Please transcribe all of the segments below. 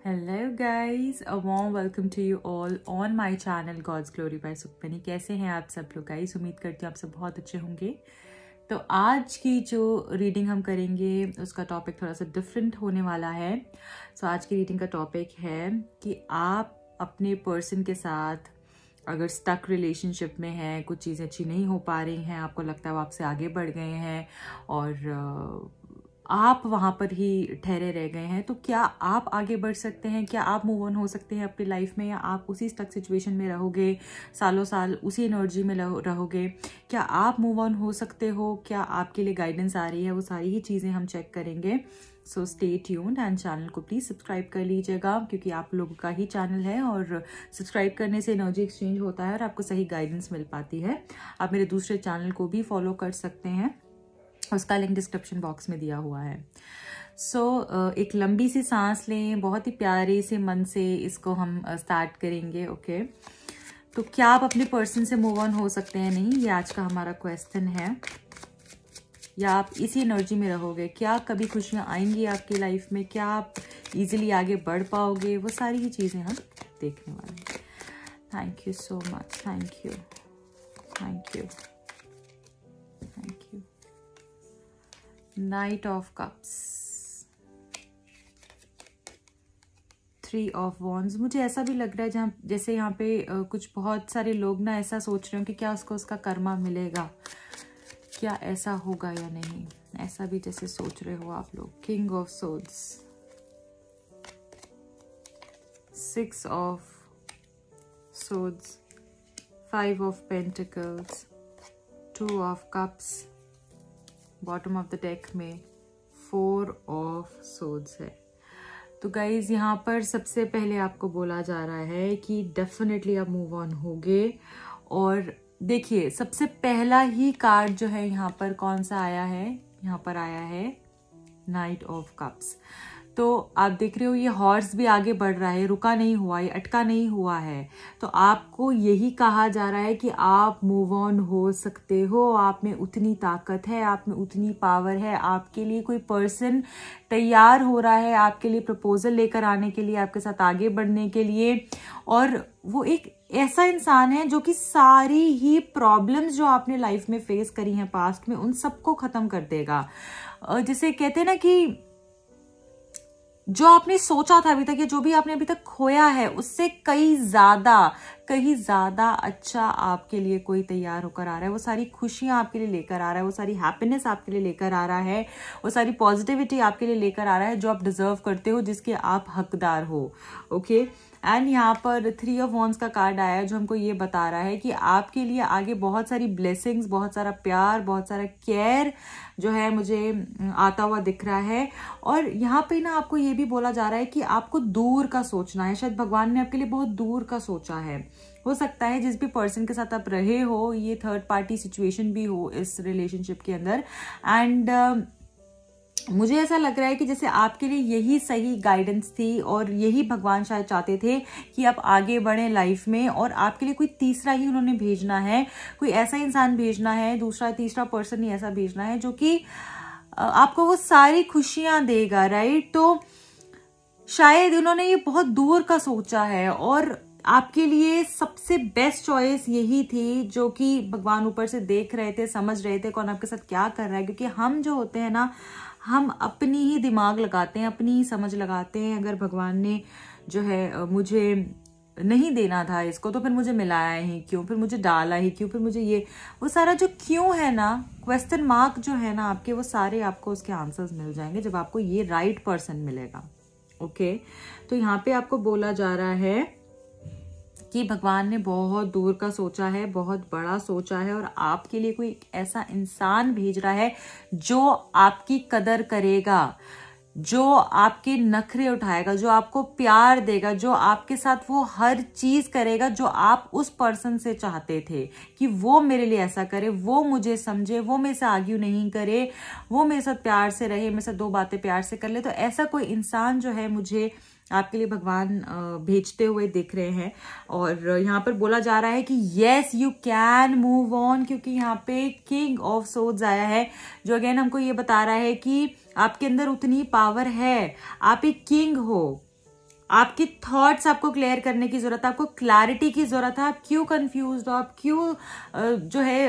Hello guys, a warm welcome to you all on my channel God's Glory by Sukhmani. कैसे हैं आप सब लोग गाइस? उम्मीद करती हूँ आप सब बहुत अच्छे होंगे। तो आज की जो रीडिंग हम करेंगे उसका टॉपिक थोड़ा सा डिफरेंट होने वाला है। आज की रीडिंग का टॉपिक है कि आप अपने पर्सन के साथ अगर स्टक रिलेशनशिप में हैं, कुछ चीज़ें अच्छी नहीं हो पा रही हैं, आपको लगता है वो आपसे आगे बढ़ गए हैं और आप वहाँ पर ही ठहरे रह गए हैं, तो क्या आप आगे बढ़ सकते हैं? क्या आप मूव ऑन हो सकते हैं अपनी लाइफ में, या आप उसी स्टक सिचुएशन में रहोगे, सालों साल उसी एनर्जी में रहोगे? क्या आप मूव ऑन हो सकते हो? क्या आपके लिए गाइडेंस आ रही है? वो सारी ही चीज़ें हम चेक करेंगे। So stay tuned and channel को प्लीज़ सब्सक्राइब कर लीजिएगा, क्योंकि आप लोगों का ही चैनल है और सब्सक्राइब करने से एनर्जी एक्सचेंज होता है और आपको सही गाइडेंस मिल पाती है। आप मेरे दूसरे चैनल को भी फॉलो कर सकते हैं, उसका लिंक डिस्क्रिप्शन बॉक्स में दिया हुआ है। एक लंबी सी सांस लें, बहुत ही प्यारे से मन से इसको हम स्टार्ट करेंगे। ओके, तो क्या आप अपने पर्सन से मूव ऑन हो सकते हैं? नहीं, ये आज का हमारा क्वेश्चन है। या आप इसी एनर्जी में रहोगे? क्या कभी खुशियाँ आएंगी आपकी लाइफ में? क्या आप इजीली आगे बढ़ पाओगे? वो सारी ही चीज़ें हम देखने वाले हैं। Thank you so much, thank you, thank you, thank you. Night of cups, 3 of wands. मुझे ऐसा भी लग रहा है जैसे यहाँ पे कुछ बहुत सारे लोग ना ऐसा सोच रहे हो कि क्या उसको उसका कर्मा मिलेगा, क्या ऐसा होगा या नहीं, ऐसा भी जैसे सोच रहे हो आप लोग। King of swords, 6 of swords, 5 of pentacles, 2 of cups, bottom of the deck में 4 ऑफ सोर्ड्स है। तो गाइज यहाँ पर सबसे पहले आपको बोला जा रहा है कि डेफिनेटली आप मूव ऑन होगे। और देखिए, सबसे पहला ही कार्ड जो है यहाँ पर कौन सा आया है? यहाँ पर आया है नाइट ऑफ कप्स। तो आप देख रहे हो ये हॉर्स भी आगे बढ़ रहा है, रुका नहीं हुआ, ये अटका नहीं हुआ है। तो आपको यही कहा जा रहा है कि आप मूव ऑन हो सकते हो। आप में उतनी ताकत है, आप में उतनी पावर है। आपके लिए कोई पर्सन तैयार हो रहा है आपके लिए प्रपोजल लेकर आने के लिए, आपके साथ आगे बढ़ने के लिए। और वो एक ऐसा इंसान है जो कि सारी ही प्रॉब्लम्स जो आपने लाइफ में फेस करी हैं पास्ट में, उन सबको खत्म कर देगा। जैसे कहते हैं ना कि जो आपने सोचा था अभी तक, या जो भी आपने अभी तक खोया है, उससे कहीं ज्यादा अच्छा आपके लिए कोई तैयार होकर आ रहा है। वो सारी खुशियां आपके लिए लेकर आ रहा है, वो सारी हैप्पीनेस आपके लिए लेकर आ रहा है, वो सारी पॉजिटिविटी आपके लिए लेकर आ रहा है जो आप डिजर्व करते हो, जिसके आप हकदार हो। ओके, एंड यहाँ पर 3 ऑफ वॉन्ड्स का कार्ड आया है जो हमको ये बता रहा है कि आपके लिए आगे बहुत सारी ब्लेसिंग्स, बहुत सारा प्यार, बहुत सारा केयर जो है मुझे आता हुआ दिख रहा है। और यहाँ पे ना आपको ये भी बोला जा रहा है कि आपको दूर का सोचना है। शायद भगवान ने आपके लिए बहुत दूर का सोचा है। हो सकता है जिस भी पर्सन के साथ आप रहे हो, ये थर्ड पार्टी सिचुएशन भी हो इस रिलेशनशिप के अंदर। एंड मुझे ऐसा लग रहा है कि जैसे आपके लिए यही सही गाइडेंस थी और यही भगवान शायद चाहते थे कि आप आगे बढ़ें लाइफ में, और आपके लिए कोई तीसरा ही उन्होंने भेजना है, कोई ऐसा इंसान भेजना है, दूसरा तीसरा पर्सन ही ऐसा भेजना है जो कि आपको वो सारी खुशियां देगा, राइट? तो शायद उन्होंने ये बहुत दूर का सोचा है और आपके लिए सबसे बेस्ट चॉइस यही थी, जो कि भगवान ऊपर से देख रहे थे, समझ रहे थे कौन आपके साथ क्या कर रहा है। क्योंकि हम जो होते हैं ना, हम अपनी ही दिमाग लगाते हैं, अपनी ही समझ लगाते हैं। अगर भगवान ने जो है मुझे नहीं देना था इसको, तो फिर मुझे मिलाया ही क्यों, फिर मुझे डाला ही क्यों, फिर मुझे ये, वो सारा जो क्यों है ना, क्वेश्चन मार्क जो है ना आपके, वो सारे आपको उसके आंसर्स मिल जाएंगे जब आपको ये राइट पर्सन मिलेगा। ओके, तो यहाँ पे आपको बोला जा रहा है कि भगवान ने बहुत दूर का सोचा है, बहुत बड़ा सोचा है, और आपके लिए कोई ऐसा इंसान भेज रहा है जो आपकी कदर करेगा, जो आपके नखरे उठाएगा, जो आपको प्यार देगा, जो आपके साथ वो हर चीज करेगा जो आप उस पर्सन से चाहते थे कि वो मेरे लिए ऐसा करे, वो मुझे समझे, वो मेरे से आर्ग्यू नहीं करे, वो मेरे साथ प्यार से रहे, मेरे साथ 2 बातें प्यार से कर ले। तो ऐसा कोई इंसान जो है मुझे आपके लिए भगवान भेजते हुए दिख रहे हैं। और यहाँ पर बोला जा रहा है कि yes you can move on, क्योंकि यहाँ पे किंग ऑफ सोर्ड्स आया है जो अगेन हमको ये बता रहा है कि आपके अंदर उतनी पावर है, आप एक किंग हो, आपकी थॉट्स आपको क्लियर करने की जरूरत है, आपको क्लैरिटी की जरूरत है। आप क्यों कंफ्यूज हो, आप क्यों जो है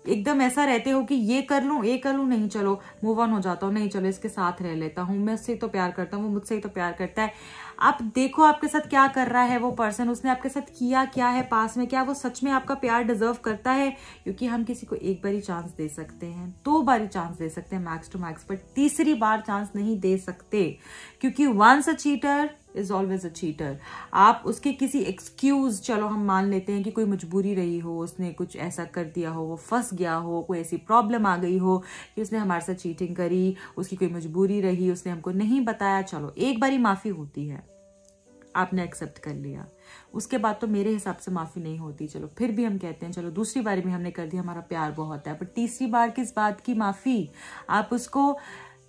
एकदम ऐसा रहते हो कि ये कर लूं नहीं, चलो मूव ऑन हो जाता हूँ, नहीं चलो इसके साथ रह लेता हूँ, मैं उससे तो प्यार करता हूँ, वो मुझसे ही तो प्यार करता है। आप देखो आपके साथ क्या कर रहा है वो पर्सन, उसने आपके साथ किया क्या है पास में, क्या वो सच में आपका प्यार डिजर्व करता है? क्योंकि हम किसी को एक बारी चांस दे सकते हैं, 2 बारी चांस दे सकते हैं मैक्स टू मैक्स, बट तीसरी बार चांस नहीं दे सकते, क्योंकि once a cheater is always a cheater. आप उसके किसी एक्सक्यूज, चलो हम मान लेते हैं कि कोई मजबूरी रही हो, उसने कुछ ऐसा कर दिया हो, वो फंस गया हो, कोई ऐसी प्रॉब्लम आ गई हो कि उसने हमारे साथ चीटिंग करी, उसकी कोई मजबूरी रही, उसने हमको नहीं बताया, चलो एक बारी माफी होती है, आपने एक्सेप्ट कर लिया, उसके बाद तो मेरे हिसाब से माफी नहीं होती। चलो फिर भी हम कहते हैं चलो दूसरी बार भी हमने कर दिया, हमारा प्यार बहुत है, पर तीसरी बार किस बात की माफी? आप उसको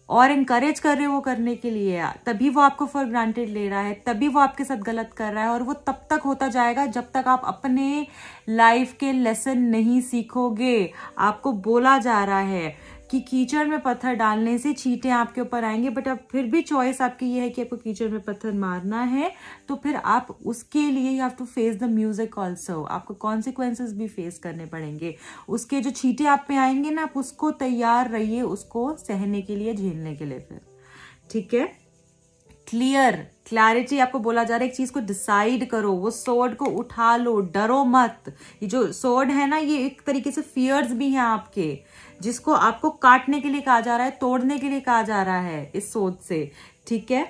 और इनकरेज कर रहे हो वो करने के लिए, तभी वो आपको फॉर ग्रांटेड ले रहा है, तभी वो आपके साथ गलत कर रहा है, और वो तब तक होता जाएगा जब तक आप अपने लाइफ के लेसन नहीं सीखोगे। आपको बोला जा रहा है कि कीचड़ में पत्थर डालने से चींटे आपके ऊपर आएंगे, बट अब फिर भी चॉइस आपकी ये है कि आपको कीचड़ में पत्थर मारना है, तो फिर आप उसके लिए you have to face the music also, आपको कॉन्सिक्वेंसेस भी फेस करने पड़ेंगे। उसके जो चींटे आप पे आएंगे ना, आप उसको तैयार रहिए, उसको सहने के लिए, झेलने के लिए फिर, ठीक है? क्लैरिटी आपको बोला जा रहा है, एक चीज को डिसाइड करो, वो सोर्ड को उठा लो, डरो मत। ये जो सोर्ड है ना, ये एक तरीके से फियर्स भी हैं आपके, जिसको आपको काटने के लिए कहा जा रहा है, तोड़ने के लिए कहा जा रहा है इस सोच से, ठीक है?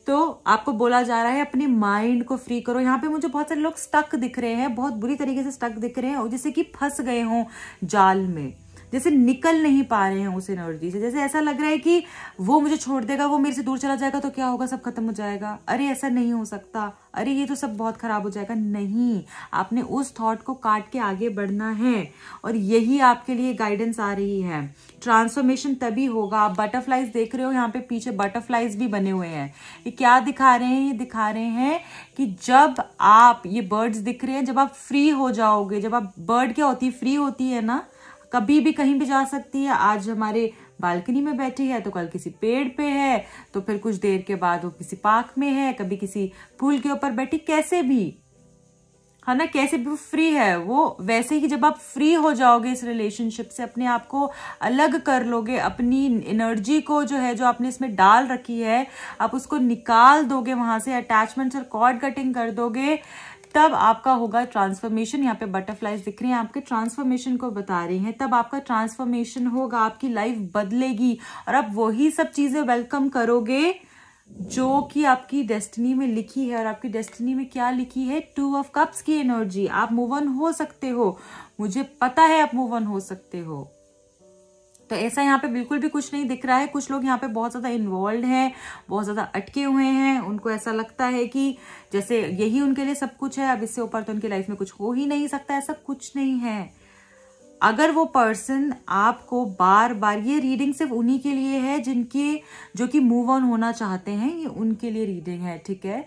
तो आपको बोला जा रहा है अपने माइंड को फ्री करो। यहाँ पे मुझे बहुत सारे लोग स्टक दिख रहे हैं, बहुत बुरी तरीके से स्टक दिख रहे हैं, और जैसे कि फंस गए हों जाल में, जैसे निकल नहीं पा रहे हैं उस एनर्जी से, जैसे ऐसा लग रहा है कि वो मुझे छोड़ देगा, वो मेरे से दूर चला जाएगा तो क्या होगा, सब खत्म हो जाएगा। अरे ऐसा नहीं हो सकता, अरे ये तो सब बहुत खराब हो जाएगा। नहीं, आपने उस थॉट को काट के आगे बढ़ना है, और यही आपके लिए गाइडेंस आ रही है। ट्रांसफॉर्मेशन तभी होगा। आप बटरफ्लाइज देख रहे हो, यहाँ पे पीछे बटरफ्लाइज भी बने हुए हैं। ये क्या दिखा रहे हैं? ये दिखा रहे हैं कि जब आप, ये बर्ड्स दिख रहे हैं, जब आप फ्री हो जाओगे, जब आप, बर्ड क्या होती है, फ्री होती है ना, कभी भी कहीं भी जा सकती है। आज हमारे बालकनी में बैठी है तो कल किसी पेड़ पे है, तो फिर कुछ देर के बाद वो किसी पार्क में है, कभी किसी फूल के ऊपर बैठी, कैसे भी है ना, कैसे भी फ्री है वो। वैसे ही जब आप फ्री हो जाओगे इस रिलेशनशिप से, अपने आप को अलग कर लोगे, अपनी एनर्जी को जो है, जो आपने इसमें डाल रखी है, आप उसको निकाल दोगे वहां से, अटैचमेंट और कॉर्ड कटिंग कर दोगे, तब आपका होगा ट्रांसफॉर्मेशन। यहाँ पे बटरफ्लाइज दिख रही हैं, आपके ट्रांसफॉर्मेशन को बता रही हैं, तब आपका ट्रांसफॉर्मेशन होगा, आपकी लाइफ बदलेगी, और आप वही सब चीजें वेलकम करोगे जो कि आपकी डेस्टिनी में लिखी है। और आपकी डेस्टिनी में क्या लिखी है? 2 ऑफ कप्स की एनर्जी। आप मूव ऑन हो सकते हो, मुझे पता है आप मूव ऑन हो सकते हो। तो ऐसा यहाँ पे बिल्कुल भी कुछ नहीं दिख रहा है। कुछ लोग यहाँ पे बहुत ज्यादा इन्वॉल्व हैं, बहुत ज्यादा अटके हुए हैं, उनको ऐसा लगता है कि जैसे यही उनके लिए सब कुछ है, अब इससे ऊपर तो उनकी लाइफ में कुछ हो ही नहीं सकता। ऐसा कुछ नहीं है। अगर वो पर्सन आपको बार बार, ये रीडिंग सिर्फ उन्हीं के लिए है जिनके, जो कि मूव ऑन होना चाहते हैं, ये उनके लिए रीडिंग है, ठीक है?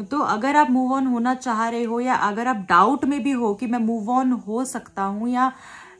तो अगर आप मूव ऑन होना चाह रहे हो, या अगर आप डाउट में भी हो कि मैं मूव ऑन हो सकता हूं या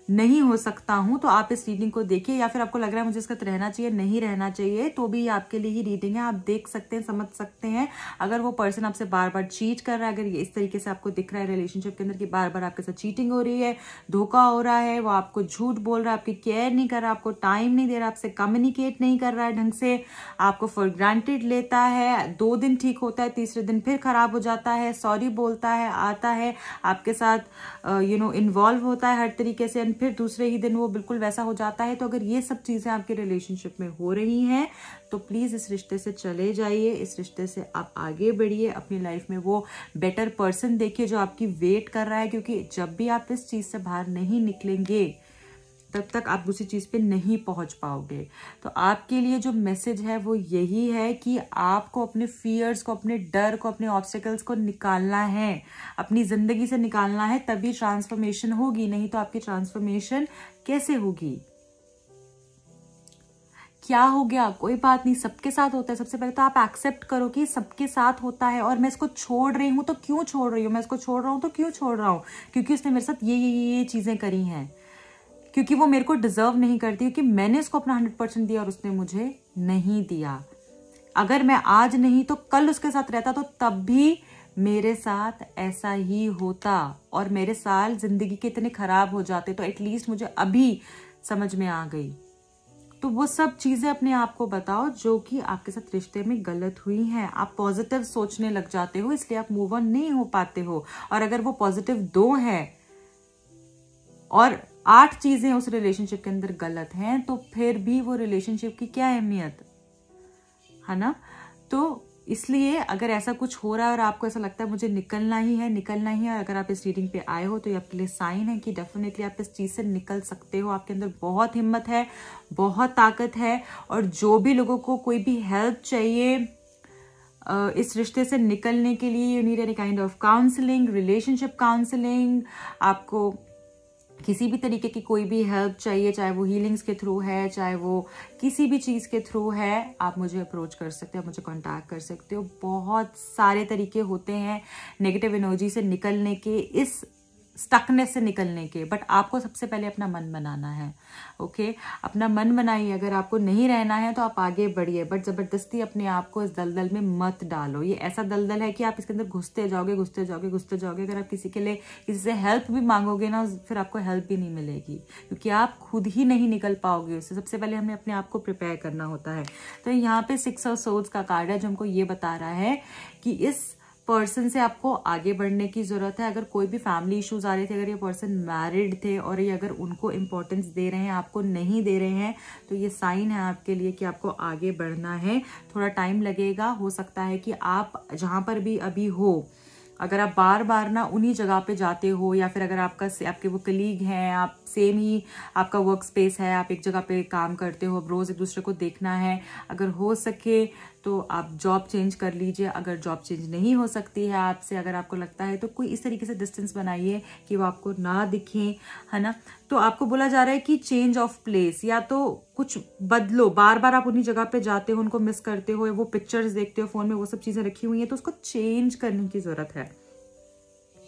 नहीं हो सकता हूं, तो आप इस रीडिंग को देखिए। या फिर आपको लग रहा है मुझे इसका रहना चाहिए, नहीं रहना चाहिए, तो भी आपके लिए ही रीडिंग है। आप देख सकते हैं, समझ सकते हैं। अगर वो पर्सन आपसे बार बार चीट कर रहा है, अगर ये इस तरीके से आपको दिख रहा है रिलेशनशिप के अंदर कि बार बार आपके साथ चीटिंग हो रही है, धोखा हो रहा है, वो आपको झूठ बोल रहा है, आपकी केयर नहीं कर रहा, आपको टाइम नहीं दे रहा, आपसे कम्युनिकेट नहीं कर रहा है ढंग से, आपको फॉर ग्रांटेड लेता है, 2 दिन ठीक होता है, तीसरे दिन फिर खराब हो जाता है, सॉरी बोलता है, आता है आपके साथ इन्वॉल्व होता है हर तरीके से, फिर दूसरे ही दिन वो बिल्कुल वैसा हो जाता है। तो अगर ये सब चीजें आपके रिलेशनशिप में हो रही हैं, तो प्लीज इस रिश्ते से चले जाइए, इस रिश्ते से आप आगे बढ़िए, अपनी लाइफ में वो बेटर पर्सन देखिए जो आपकी वेट कर रहा है। क्योंकि जब भी आप इस चीज से बाहर नहीं निकलेंगे, तब तक आप दूसरी चीज पे नहीं पहुंच पाओगे। तो आपके लिए जो मैसेज है वो यही है कि आपको अपने फियर्स को, अपने डर को, अपने ऑब्स्टिकल्स को निकालना है, अपनी जिंदगी से निकालना है, तभी ट्रांसफॉर्मेशन होगी। नहीं तो आपकी ट्रांसफॉर्मेशन कैसे होगी? क्या हो गया? कोई बात नहीं, सबके साथ होता है। सबसे पहले तो आप एक्सेप्ट करो कि सबके साथ होता है, और मैं इसको छोड़ रही हूं तो क्यों छोड़ रही हूं, मैं इसको छोड़ रहा हूं तो क्यों छोड़ रहा हूं, क्योंकि उसने मेरे साथ ये चीजें करी हैं, क्योंकि वो मेरे को डिजर्व नहीं करती, क्योंकि मैंने उसको अपना 100% दिया और उसने मुझे नहीं दिया। अगर मैं आज नहीं तो कल उसके साथ रहता तो तब भी मेरे साथ ऐसा ही होता और मेरे साल जिंदगी के इतने खराब हो जाते। तो एटलीस्ट मुझे अभी समझ में आ गई। तो वो सब चीजें अपने आप को बताओ जो कि आपके साथ रिश्ते में गलत हुई हैं। आप पॉजिटिव सोचने लग जाते हो, इसलिए आप मूव ऑन नहीं हो पाते हो। और अगर वो पॉजिटिव 2 है और 8 चीजें उस रिलेशनशिप के अंदर गलत हैं, तो फिर भी वो रिलेशनशिप की क्या अहमियत है ना। तो इसलिए अगर ऐसा कुछ हो रहा है और आपको ऐसा लगता है मुझे निकलना ही है, और अगर आप इस रीडिंग पे आए हो तो ये आपके लिए साइन है कि डेफिनेटली आप इस चीज से निकल सकते हो। आपके अंदर बहुत हिम्मत है, बहुत ताकत है। और जो भी लोगों को कोई भी हेल्प चाहिए इस रिश्ते से निकलने के लिए, you need any kind of counselling, relationship counselling, आपको किसी भी तरीके की कोई भी हेल्प चाहिए, चाहे वो हीलिंग्स के थ्रू है, चाहे वो किसी भी चीज के थ्रू है, आप मुझे अप्रोच कर सकते हो, आप मुझे कांटेक्ट कर सकते हो। बहुत सारे तरीके होते हैं नेगेटिव एनर्जी से निकलने के, इस स्टकनेस से निकलने के, बट आपको सबसे पहले अपना मन बनाना है। ओके, अपना मन बनाइए। अगर आपको नहीं रहना है तो आप आगे बढ़िए, बट जबरदस्ती अपने आप को इस दलदल में मत डालो। ये ऐसा दलदल है कि आप इसके अंदर घुसते जाओगे। अगर आप किसी के लिए किसी से हेल्प भी मांगोगे ना, फिर आपको हेल्प भी नहीं मिलेगी, क्योंकि आप खुद ही नहीं निकल पाओगे उससे। सबसे पहले हमें अपने आप को प्रिपेयर करना होता है। तो यहाँ पे 6 ऑफ सोर्ड्स का कार्ड है जो हमको ये बता रहा है कि इस पर्सन से आपको आगे बढ़ने की जरूरत है। अगर कोई भी फैमिली इश्यूज आ रहे थे, अगर ये पर्सन मैरिड थे और ये अगर उनको इंपॉर्टेंस दे रहे हैं, आपको नहीं दे रहे हैं, तो ये साइन है आपके लिए कि आपको आगे बढ़ना है। थोड़ा टाइम लगेगा, हो सकता है कि आप जहां पर भी अभी हो, अगर आप बार बार ना उन्हीं जगह पे जाते हो, या फिर अगर आपके वो कलीग हैं, आप सेम ही आपका वर्क स्पेस है, आप एक जगह पे काम करते हो, अब रोज एक दूसरे को देखना है, अगर हो सके तो आप जॉब चेंज कर लीजिए। अगर जॉब चेंज नहीं हो सकती है आपसे, अगर आपको लगता है, तो कोई इस तरीके से डिस्टेंस बनाइए कि वो आपको ना दिखे, है ना। तो आपको बोला जा रहा है कि चेंज ऑफ प्लेस, या तो कुछ बदलो। बार बार आप उन्हीं जगह पे जाते हो, उनको मिस करते हो, वो पिक्चर्स देखते हो फोन में, वो सब चीजें रखी हुई है, तो उसको चेंज करने की जरूरत है।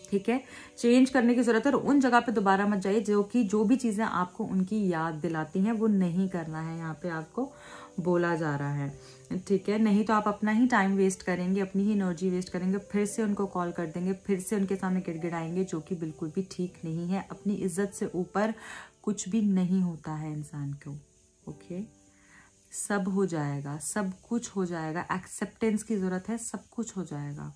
ठीक है, चेंज करने की जरूरत है। और उन जगह पे दोबारा मत जाइए जो भी चीजें आपको उनकी याद दिलाती हैं, वो नहीं करना है, यहाँ पे आपको बोला जा रहा है। ठीक है, नहीं तो आप अपना ही टाइम वेस्ट करेंगे, अपनी ही एनर्जी वेस्ट करेंगे, फिर से उनको कॉल कर देंगे, फिर से उनके सामने गिड़गिड़ाएंगे, जो कि बिल्कुल भी ठीक नहीं है। अपनी इज्जत से ऊपर कुछ भी नहीं होता है इंसान को। ओके, सब हो जाएगा, सब कुछ हो जाएगा। एक्सेप्टेंस की जरूरत है, सब कुछ हो जाएगा।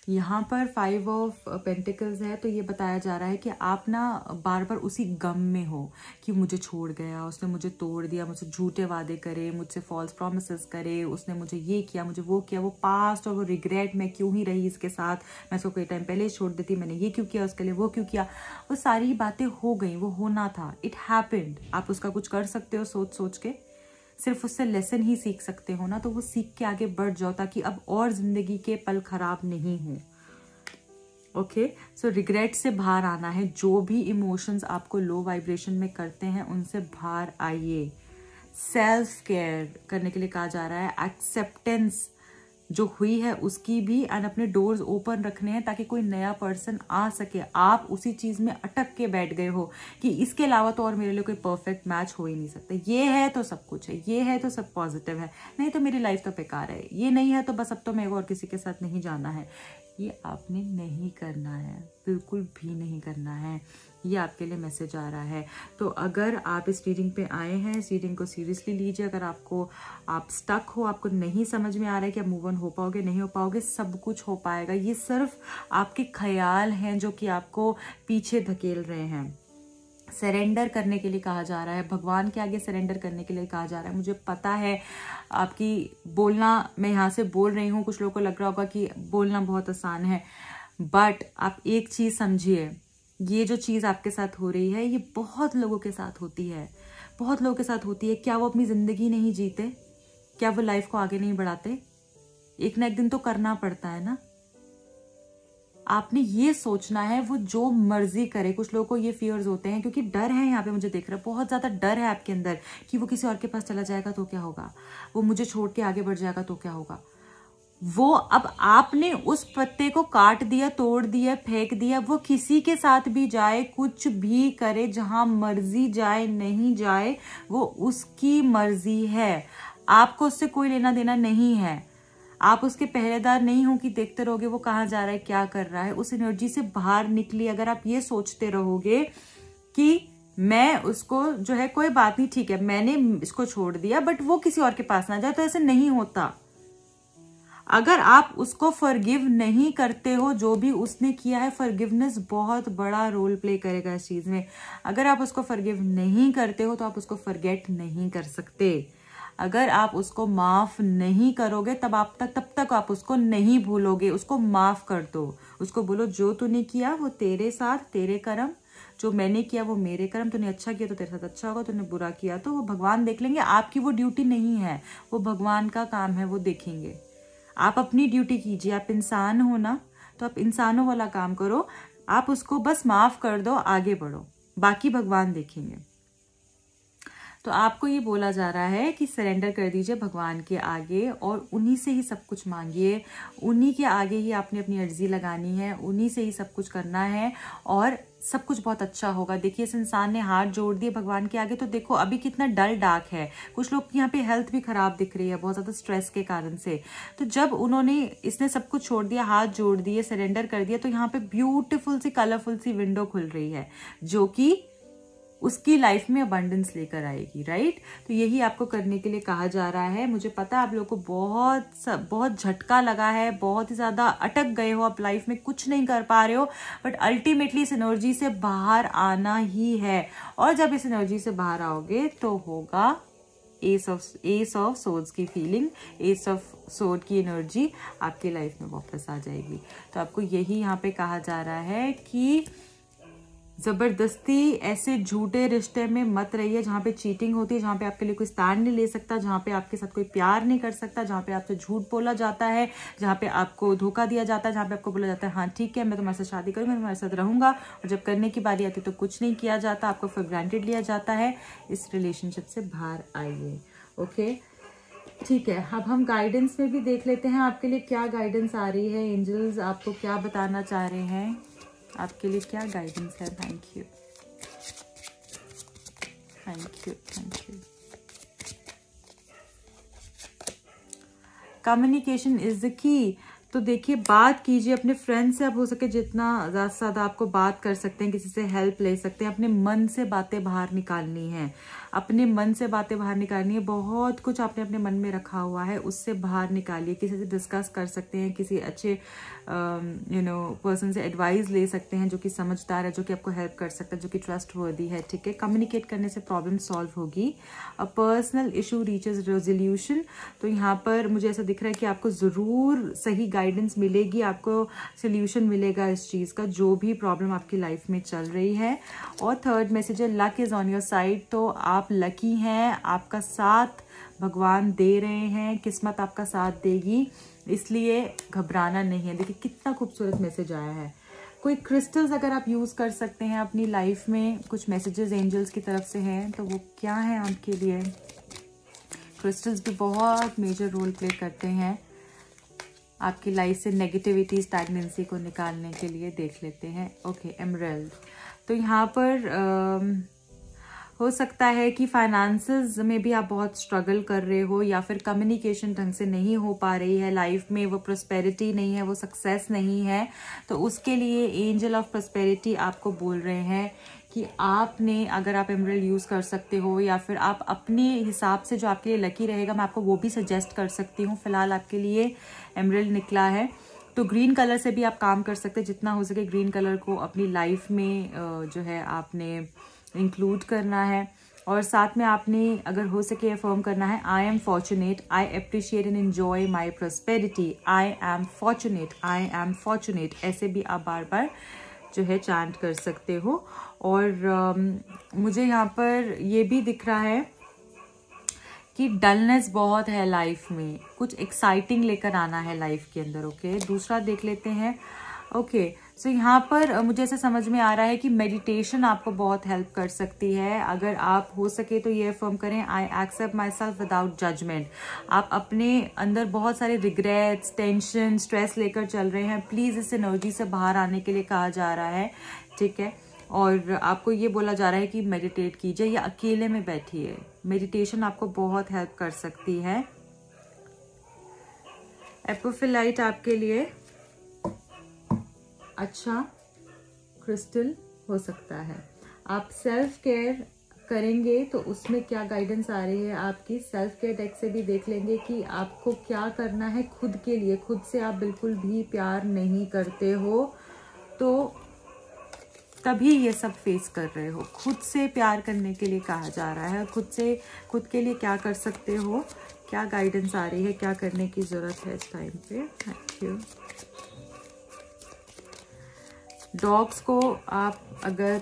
यहाँ पर 5 ऑफ पेंटिकल्स है, तो ये बताया जा रहा है कि आप ना बार बार उसी गम में हो कि मुझे छोड़ गया, उसने मुझे तोड़ दिया, मुझसे झूठे वादे करे, मुझसे फॉल्स प्रॉमिसेस करे, उसने मुझे ये किया, मुझे वो किया, वो पास्ट और वो रिग्रेट, मैं क्यों ही रही इसके साथ, मैं इसको कोई टाइम पहले ही छोड़ देती, मैंने ये क्यों किया उसके लिए, वो क्यों किया। वो सारी बातें हो गई, वो होना था, इट हैपेंड। आप उसका कुछ कर सकते हो सोच सोच के, सिर्फ उससे लेसन ही सीख सकते हो ना, तो वो सीख के आगे बढ़ जाओ, ताकि अब और जिंदगी के पल खराब नहीं हो। ओके, सो रिग्रेट से बाहर आना है। जो भी इमोशंस आपको लो वाइब्रेशन में करते हैं, उनसे बाहर आइए। सेल्फ केयर करने के लिए कहा जा रहा है, एक्सेप्टेंस जो हुई है उसकी भी, एंड अपने डोर्स ओपन रखने हैं ताकि कोई नया पर्सन आ सके। आप उसी चीज में अटक के बैठ गए हो कि इसके अलावा तो और मेरे लिए कोई परफेक्ट मैच हो ही नहीं सकता, ये है तो सब कुछ है, ये है तो सब पॉजिटिव है, नहीं तो मेरी लाइफ तो बेकार है, ये नहीं है तो बस अब तो मेरे को और किसी के साथ नहीं जाना है। ये आपने नहीं करना है, बिल्कुल भी नहीं करना है। ये आपके लिए मैसेज आ रहा है। तो अगर आप इस रीडिंग पे आए हैं, इस रीडिंग को सीरियसली लीजिए। अगर आप स्टक हो, आपको नहीं समझ में आ रहा है कि आप मूव ऑन हो पाओगे, नहीं हो पाओगे, सब कुछ हो पाएगा। ये सिर्फ आपके ख्याल हैं जो कि आपको पीछे धकेल रहे हैं। सरेंडर करने के लिए कहा जा रहा है, भगवान के आगे सरेंडर करने के लिए कहा जा रहा है। मुझे पता है आपकी बोलना, मैं यहाँ से बोल रही हूँ, कुछ लोगों को लग रहा होगा कि बोलना बहुत आसान है, बट आप एक चीज समझिए, ये जो चीज आपके साथ हो रही है, ये बहुत लोगों के साथ होती है, बहुत लोगों के साथ होती है। क्या वो अपनी जिंदगी नहीं जीते? क्या वो लाइफ को आगे नहीं बढ़ाते? एक ना एक दिन तो करना पड़ता है ना। आपने ये सोचना है, वो जो मर्जी करे। कुछ लोगों को ये फियर्स होते हैं, क्योंकि डर है, यहाँ पे मुझे देख रहा है बहुत ज्यादा डर है आपके अंदर कि वो किसी और के पास चला जाएगा तो क्या होगा, वो मुझे छोड़ के आगे बढ़ जाएगा तो क्या होगा। वो अब आपने उस पत्ते को काट दिया, तोड़ दिया, फेंक दिया, वो किसी के साथ भी जाए, कुछ भी करे, जहां मर्जी जाए, नहीं जाए, वो उसकी मर्जी है। आपको उससे कोई लेना देना नहीं है। आप उसके पहरेदार नहीं हो कि देखते रहोगे वो कहाँ जा रहा है, क्या कर रहा है। उस एनर्जी से बाहर निकलिए। अगर आप ये सोचते रहोगे कि मैं उसको जो है कोई बात नहीं, ठीक है मैंने इसको छोड़ दिया बट वो किसी और के पास ना जाए, तो ऐसे नहीं होता। अगर आप उसको फॉरगिव नहीं करते हो, जो भी उसने किया है, फॉरगिवनेस बहुत बड़ा रोल प्ले करेगा इस चीज में। अगर आप उसको फॉरगिव नहीं करते हो तो आप उसको फॉरगेट नहीं कर सकते। अगर आप उसको माफ नहीं करोगे तब तक आप उसको नहीं भूलोगे। उसको माफ कर दो। उसको बोलो जो तूने किया वो तेरे साथ तेरे कर्म, जो मैंने किया वो मेरे कर्म। तूने अच्छा किया तो तेरे साथ अच्छा होगा, तूने बुरा किया तो वो भगवान देख लेंगे। आपकी वो ड्यूटी नहीं है, वो भगवान का काम है, वो देखेंगे। आप अपनी ड्यूटी कीजिए। आप इंसान हो ना, तो आप इंसानों वाला काम करो। आप उसको बस माफ कर दो, आगे बढ़ो, बाकी भगवान देखेंगे। तो आपको ये बोला जा रहा है कि सरेंडर कर दीजिए भगवान के आगे और उन्हीं से ही सब कुछ मांगिए। उन्हीं के आगे ही आपने अपनी अर्जी लगानी है, उन्हीं से ही सब कुछ करना है और सब कुछ बहुत अच्छा होगा। देखिए इस इंसान ने हाथ जोड़ दिए भगवान के आगे, तो देखो अभी कितना डल डार्क है। कुछ लोग की यहाँ पे हेल्थ भी खराब दिख रही है बहुत ज्यादा स्ट्रेस के कारण से। तो जब इसने सब कुछ छोड़ दिया, हाथ जोड़ दिए, सरेंडर कर दिया, तो यहाँ पे ब्यूटीफुल सी कलरफुल सी विंडो खुल रही है जो कि उसकी लाइफ में अबंडेंस लेकर आएगी, राइट। तो यही आपको करने के लिए कहा जा रहा है। मुझे पता है आप लोगों को बहुत झटका लगा है, बहुत ही ज्यादा अटक गए हो, आप लाइफ में कुछ नहीं कर पा रहे हो, बट अल्टीमेटली इस एनर्जी से बाहर आना ही है। और जब इस एनर्जी से बाहर आओगे तो होगा एस ऑफ सोर्ड्स की फीलिंग, एस ऑफ सोर्ड की एनर्जी आपकी लाइफ में वापस आ जाएगी। तो आपको यही यहाँ पे कहा जा रहा है कि जबरदस्ती ऐसे झूठे रिश्ते में मत रहिए जहां पे चीटिंग होती है, जहां पे आपके लिए कोई स्टैंड नहीं ले सकता, जहां पे आपके साथ कोई प्यार नहीं कर सकता, जहां पे आपसे झूठ बोला जाता है, जहां पे आपको धोखा दिया जाता है, जहां पे आपको बोला जाता है हाँ ठीक है मैं तुम्हारे साथ शादी करूंगा, तुम्हारे साथ रहूंगा, और जब करने की बारी आती तो कुछ नहीं किया जाता, आपको फॉर ग्रांटेड लिया जाता है। इस रिलेशनशिप से बाहर आइए। ओके ठीक है, अब हम गाइडेंस में भी देख लेते हैं आपके लिए क्या गाइडेंस आ रही है। एंजल्स आपको क्या बताना चाह रहे हैं, आपके लिए क्या गाइडेंस है। Thank you thank you thank you. Communication is the key. तो देखिए बात कीजिए अपने फ्रेंड से, आप हो सके जितना ज़्यादा से ज़्यादा आपको बात कर सकते हैं, किसी से हेल्प ले सकते हैं। अपने मन से बातें बाहर निकालनी है, अपने मन से बातें बाहर निकालनी है। बहुत कुछ आपने अपने मन में रखा हुआ है, उससे बाहर निकालिए। किसी से डिस्कस कर सकते हैं, किसी अच्छे पर्सन से एडवाइस ले सकते हैं जो कि समझदार है, जो कि आपको हेल्प कर सकता है, जो कि ट्रस्ट वर्दी है। ठीक है, कम्युनिकेट करने से प्रॉब्लम सॉल्व होगी। A personal issue reaches resolution. तो यहाँ पर मुझे ऐसा दिख रहा है कि आपको ज़रूर सही गाइडेंस मिलेगी, आपको सोल्यूशन मिलेगा इस चीज़ का, जो भी प्रॉब्लम आपकी लाइफ में चल रही है। और थर्ड मैसेज है luck is on your side. तो आप लकी हैं, आपका साथ भगवान दे रहे हैं, किस्मत आपका साथ देगी, इसलिए घबराना नहीं है। देखिए कितना खूबसूरत मैसेज आया है। कोई क्रिस्टल्स अगर आप यूज़ कर सकते हैं अपनी लाइफ में, कुछ मैसेजेस एंजल्स की तरफ से हैं, तो वो क्या है आपके लिए। क्रिस्टल्स भी बहुत मेजर रोल प्ले करते हैं आपकी लाइफ से नेगेटिविटी, स्टैग्नेंसी को निकालने के लिए। देख लेते हैं। Okay emerald. तो यहाँ पर हो सकता है कि फाइनेंसेस में भी आप बहुत स्ट्रगल कर रहे हो, या फिर कम्युनिकेशन ढंग से नहीं हो पा रही है लाइफ में, वो प्रोस्पेरिटी नहीं है, वो सक्सेस नहीं है। तो उसके लिए एंजल ऑफ प्रोस्पेरिटी आपको बोल रहे हैं कि आपने, अगर आप एमरल्ड यूज़ कर सकते हो या फिर आप अपने हिसाब से जो आपके लिए लकी रहेगा, मैं आपको वो भी सजेस्ट कर सकती हूँ। फिलहाल आपके लिए एमरल्ड निकला है, तो ग्रीन कलर से भी आप काम कर सकते हैं। जितना हो सके ग्रीन कलर को अपनी लाइफ में जो है आपने इंक्लूड करना है। और साथ में आपने अगर हो सके अफर्म करना है, I am fortunate, I appreciate and enjoy my prosperity, I am fortunate, I am fortunate. ऐसे भी आप बार बार जो है चैंट कर सकते हो। और मुझे यहाँ पर ये भी दिख रहा है कि डलनेस बहुत है लाइफ में, कुछ एक्साइटिंग लेकर आना है लाइफ के अंदर। ओके दूसरा देख लेते हैं। ओके सो यहाँ पर मुझे ऐसा समझ में आ रहा है कि मेडिटेशन आपको बहुत हेल्प कर सकती है। अगर आप हो सके तो ये अफर्म करें, I accept myself without judgement. आप अपने अंदर बहुत सारे रिग्रेट्स, टेंशन, स्ट्रेस लेकर चल रहे हैं, प्लीज़ इस एनर्जी से बाहर आने के लिए कहा जा रहा है। ठीक है, और आपको ये बोला जा रहा है कि मेडिटेट कीजिए या अकेले में बैठिए, मेडिटेशन आपको बहुत हेल्प कर सकती है। एपोफिलाइट आपके लिए अच्छा क्रिस्टल हो सकता है। आप सेल्फ केयर करेंगे तो उसमें क्या गाइडेंस आ रही है आपकी, सेल्फ केयर डेक से भी देख लेंगे कि आपको क्या करना है खुद के लिए। खुद से आप बिल्कुल भी प्यार नहीं करते हो तो तभी ये सब फेस कर रहे हो। खुद से प्यार करने के लिए कहा जा रहा है, खुद के लिए क्या कर सकते हो, क्या गाइडेंस आ रही है, क्या करने की जरूरत है इस टाइम पे। Thank you. डॉग्स को आप अगर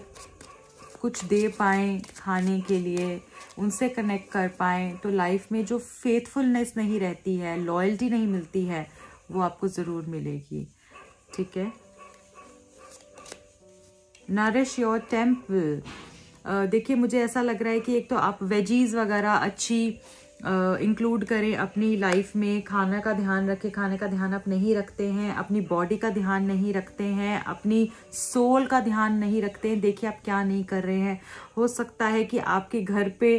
कुछ दे पाएँ खाने के लिए, उनसे कनेक्ट कर पाएँ तो लाइफ में जो फेथफुलनेस नहीं रहती है, लॉयल्टी नहीं मिलती है, वो आपको ज़रूर मिलेगी। ठीक है। Nourish your temple. देखिए मुझे ऐसा लग रहा है कि एक तो आप वेजीज वगैरह अच्छी इंक्लूड करें अपनी लाइफ में, खाना का ध्यान रखें। खाने का ध्यान आप नहीं रखते हैं, अपनी बॉडी का ध्यान नहीं रखते हैं, अपनी सोल का ध्यान नहीं रखते हैं। देखिए आप क्या नहीं कर रहे हैं। हो सकता है कि आपके घर पे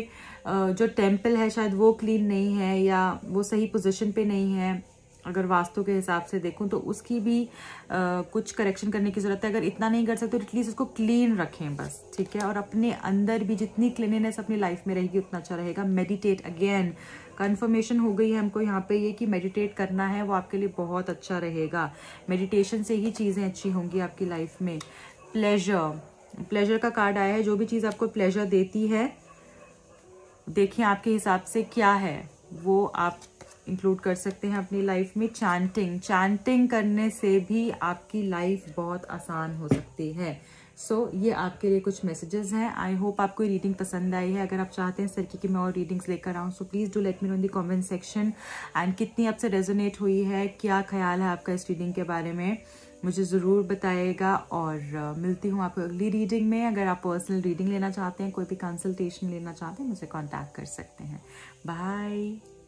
जो टेम्पल है शायद वो क्लीन नहीं है या वो सही पोजीशन पे नहीं है। अगर वास्तु के हिसाब से देखूं तो उसकी भी कुछ करेक्शन करने की जरूरत है। अगर इतना नहीं कर सकते तो एटलीस्ट उसको क्लीन रखें बस। ठीक है। और अपने अंदर भी जितनी क्लीनिनेस अपनी लाइफ में रहेगी उतना अच्छा रहेगा। मेडिटेट, अगेन कंफर्मेशन हो गई है हमको यहाँ पे ये कि मेडिटेट करना है, वो आपके लिए बहुत अच्छा रहेगा। मेडिटेशन से ही चीज़ें अच्छी होंगी आपकी लाइफ में। प्लेजर का कार्ड आया है। जो भी चीज़ आपको प्लेजर देती है, देखिए आपके हिसाब से क्या है वो आप इंक्लूड कर सकते हैं अपनी लाइफ में। चैंटिंग करने से भी आपकी लाइफ बहुत आसान हो सकती है। ये आपके लिए कुछ मैसेजेस हैं। आई होप आपको रीडिंग पसंद आई है। अगर आप चाहते हैं सर की कि मैं और रीडिंग्स लेकर आऊँ so please do let me know in the comment section. And कितनी आपसे रेजोनेट हुई है, क्या ख्याल है आपका इस रीडिंग के बारे में, मुझे ज़रूर बताइएगा। और मिलती हूँ आपको अगली रीडिंग में। अगर आप पर्सनल रीडिंग लेना चाहते हैं, कोई भी कंसल्टेशन लेना चाहते हैं, मुझे कॉन्टैक्ट कर सकते हैं। बाय।